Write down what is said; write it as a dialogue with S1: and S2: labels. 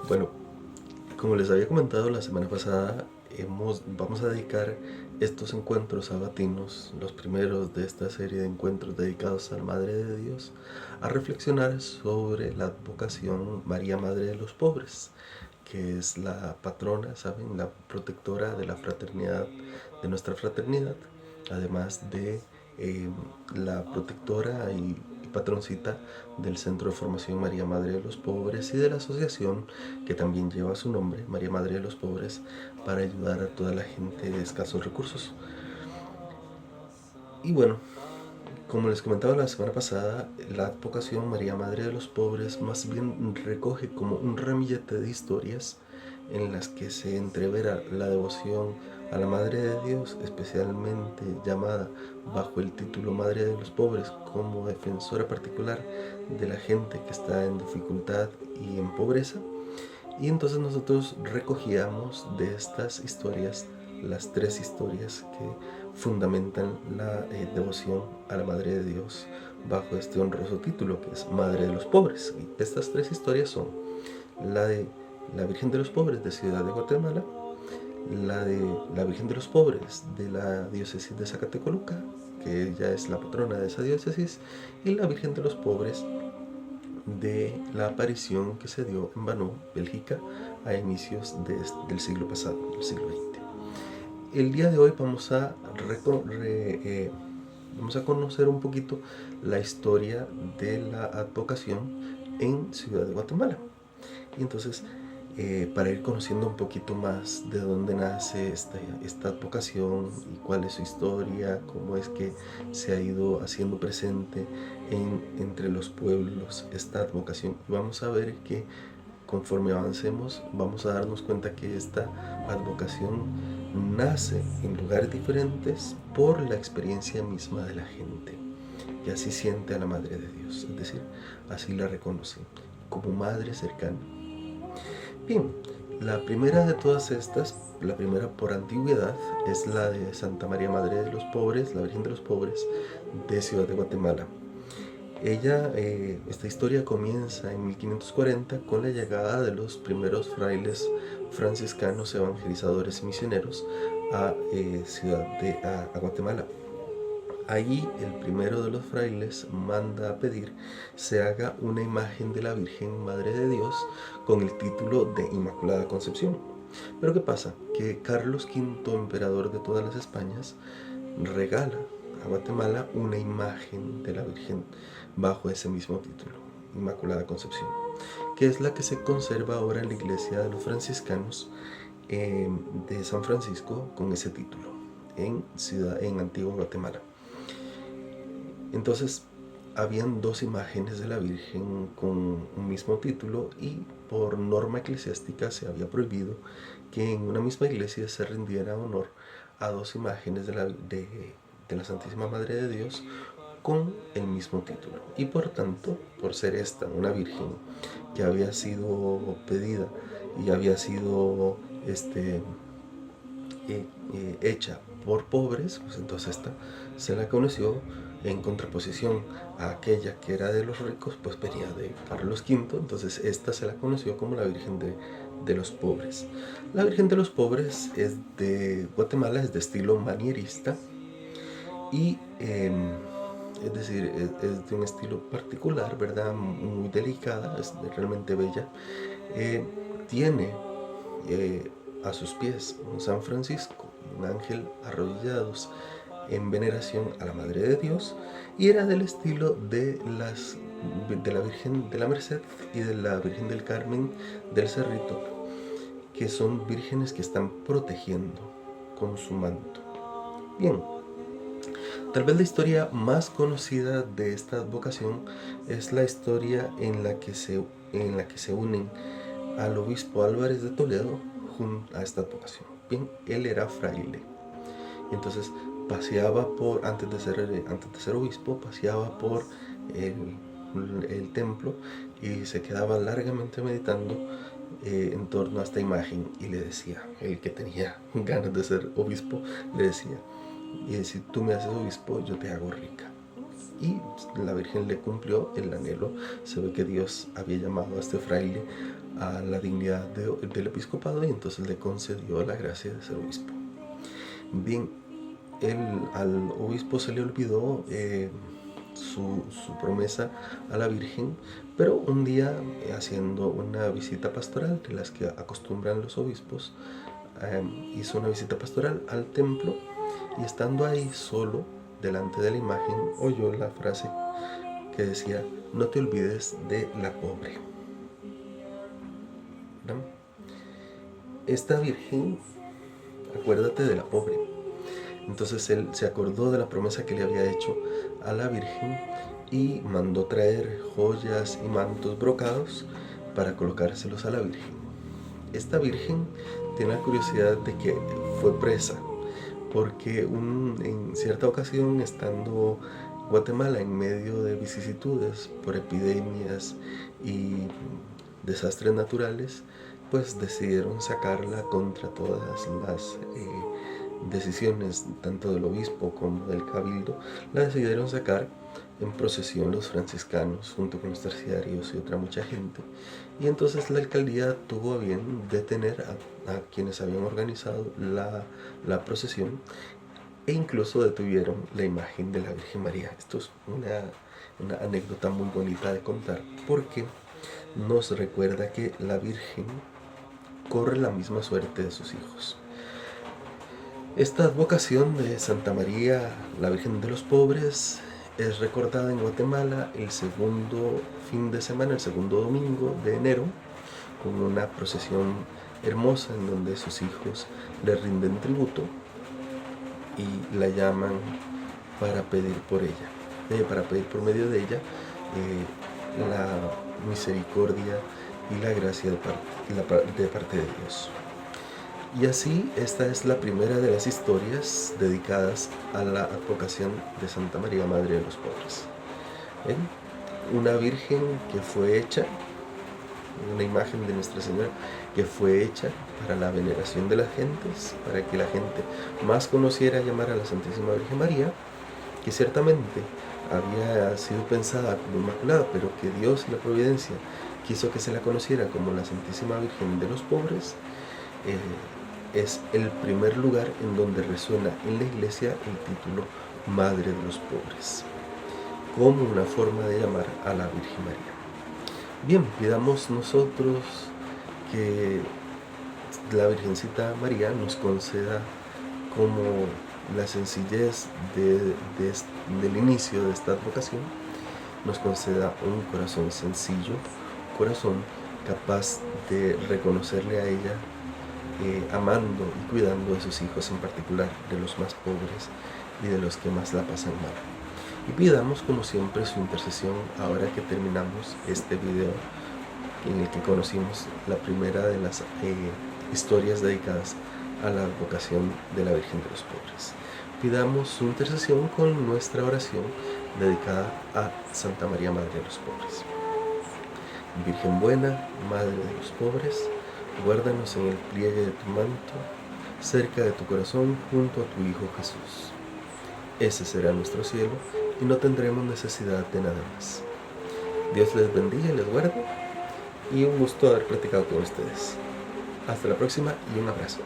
S1: Bueno, como les había comentado la semana pasada, vamos a dedicar estos encuentros sabatinos, los primeros de esta serie de encuentros dedicados a la Madre de Dios, a reflexionar sobre la advocación María Madre de los Pobres, que es la patrona, ¿saben? La protectora de la fraternidad, de nuestra fraternidad, además de eh, la protectora y patroncita del Centro de Formación María Madre de los Pobres y de la asociación que también lleva su nombre, María Madre de los Pobres, para ayudar a toda la gente de escasos recursos. Y bueno, como les comentaba la semana pasada, la advocación María Madre de los Pobres más bien recoge como un ramillete de historias en las que se entrevera la devoción a la Madre de Dios, especialmente llamada bajo el título Madre de los Pobres como defensora particular de la gente que está en dificultad y en pobreza. Y entonces nosotros recogíamos de estas historias las tres historias que fundamentan la devoción a la Madre de Dios bajo este honroso título que es Madre de los Pobres. Y estas tres historias son la de la Virgen de los Pobres de Ciudad de Guatemala, la de la Virgen de los Pobres de la diócesis de Zacatecoluca, que ella es la patrona de esa diócesis, y la Virgen de los Pobres de la aparición que se dio en Banó, Bélgica, a inicios del siglo pasado, del siglo XX. El día de hoy vamos a conocer un poquito la historia de la advocación en Ciudad de Guatemala. Y entonces, para ir conociendo un poquito más de dónde nace esta advocación y cuál es su historia, cómo es que se ha ido haciendo presente entre los pueblos esta advocación. Y vamos a ver que conforme avancemos vamos a darnos cuenta que esta advocación nace en lugares diferentes por la experiencia misma de la gente, que así siente a la Madre de Dios, es decir, así la reconoce como madre cercana. Bien, la primera de todas estas, la primera por antigüedad, es la de Santa María Madre de los Pobres, la Virgen de los Pobres, de Ciudad de Guatemala. Esta historia comienza en 1540 con la llegada de los primeros frailes franciscanos evangelizadores y misioneros a Guatemala. Allí el primero de los frailes manda a pedir se haga una imagen de la Virgen Madre de Dios con el título de Inmaculada Concepción. Pero ¿qué pasa? Que Carlos V, emperador de todas las Españas, regala a Guatemala una imagen de la Virgen bajo ese mismo título, Inmaculada Concepción, que es la que se conserva ahora en la iglesia de los franciscanos de San Francisco con ese título en Antigua Guatemala. Entonces, habían dos imágenes de la Virgen con un mismo título y por norma eclesiástica se había prohibido que en una misma iglesia se rindiera honor a dos imágenes de la Santísima Madre de Dios con el mismo título. Y por tanto, por ser esta una Virgen que había sido pedida y había sido hecha por pobres, pues entonces esta se la conoció en contraposición a aquella que era de los ricos, pues venía de Carlos V, entonces esta se la conoció como la Virgen de los Pobres. La Virgen de los Pobres es de Guatemala, es de estilo manierista y es decir, es de un estilo particular, ¿verdad? Muy delicada, es realmente bella. Tiene a sus pies un San Francisco, un ángel arrodillados en veneración a la Madre de Dios, y era del estilo de la Virgen de la Merced y de la Virgen del Carmen del Cerrito, que son vírgenes que están protegiendo con su manto. Bien, tal vez la historia más conocida de esta advocación es la historia en la que se unen al obispo Álvarez de Toledo junto a esta advocación. Bien, él era fraile. Entonces paseaba antes de ser obispo, paseaba por el templo y se quedaba largamente meditando en torno a esta imagen y le decía, el que tenía ganas de ser obispo, le decía, si tú me haces obispo, yo te hago rica. Y la Virgen le cumplió el anhelo. Se ve que Dios había llamado a este fraile a la dignidad del episcopado y entonces le concedió la gracia de ser obispo. Bien, al obispo se le olvidó su promesa a la Virgen, pero un día haciendo una visita pastoral, de las que acostumbran los obispos, hizo una visita pastoral al templo y estando ahí solo delante de la imagen oyó la frase que decía: no te olvides de la pobre. ¿No? Esta Virgen, acuérdate de la pobre. Entonces él se acordó de la promesa que le había hecho a la Virgen y mandó traer joyas y mantos brocados para colocárselos a la Virgen. Esta Virgen tiene la curiosidad de que fue presa porque en cierta ocasión, estando Guatemala en medio de vicisitudes por epidemias y desastres naturales, pues decidieron sacarla contra todas las decisiones tanto del obispo como del cabildo. La decidieron sacar en procesión los franciscanos junto con los terciarios y otra mucha gente, y entonces la alcaldía tuvo a bien detener a quienes habían organizado la procesión e incluso detuvieron la imagen de la Virgen María. Esto es una anécdota muy bonita de contar porque nos recuerda que la Virgen corre la misma suerte de sus hijos. Esta advocación de Santa María, la Virgen de los Pobres, es recordada en Guatemala el segundo fin de semana, el segundo domingo de enero, con una procesión hermosa en donde sus hijos le rinden tributo y la llaman para pedir por ella, para pedir por medio de ella la misericordia y la gracia de parte de Dios. Y así, esta es la primera de las historias dedicadas a la advocación de Santa María, Madre de los Pobres. Una Virgen que fue hecha, una imagen de Nuestra Señora que fue hecha para la veneración de las gentes, para que la gente más conociera y amara a la Santísima Virgen María, que ciertamente había sido pensada como inmaculada, pero que Dios y la Providencia quiso que se la conociera como la Santísima Virgen de los Pobres. Es el primer lugar en donde resuena en la Iglesia el título Madre de los Pobres, como una forma de llamar a la Virgen María. Bien, pidamos nosotros que la Virgencita María nos conceda, como la sencillez del inicio de esta advocación, nos conceda un corazón sencillo, un corazón capaz de reconocerle a ella, amando y cuidando de sus hijos, en particular de los más pobres y de los que más la pasan mal. Y pidamos como siempre su intercesión ahora que terminamos este video en el que conocimos la primera de las historias dedicadas a la advocación de la Virgen de los Pobres. Pidamos su intercesión con nuestra oración dedicada a Santa María, Madre de los Pobres. Virgen buena, Madre de los Pobres, guárdanos en el pliegue de tu manto, cerca de tu corazón, junto a tu Hijo Jesús. Ese será nuestro cielo y no tendremos necesidad de nada más. Dios les bendiga y les guarde, y un gusto haber platicado con ustedes. Hasta la próxima y un abrazo.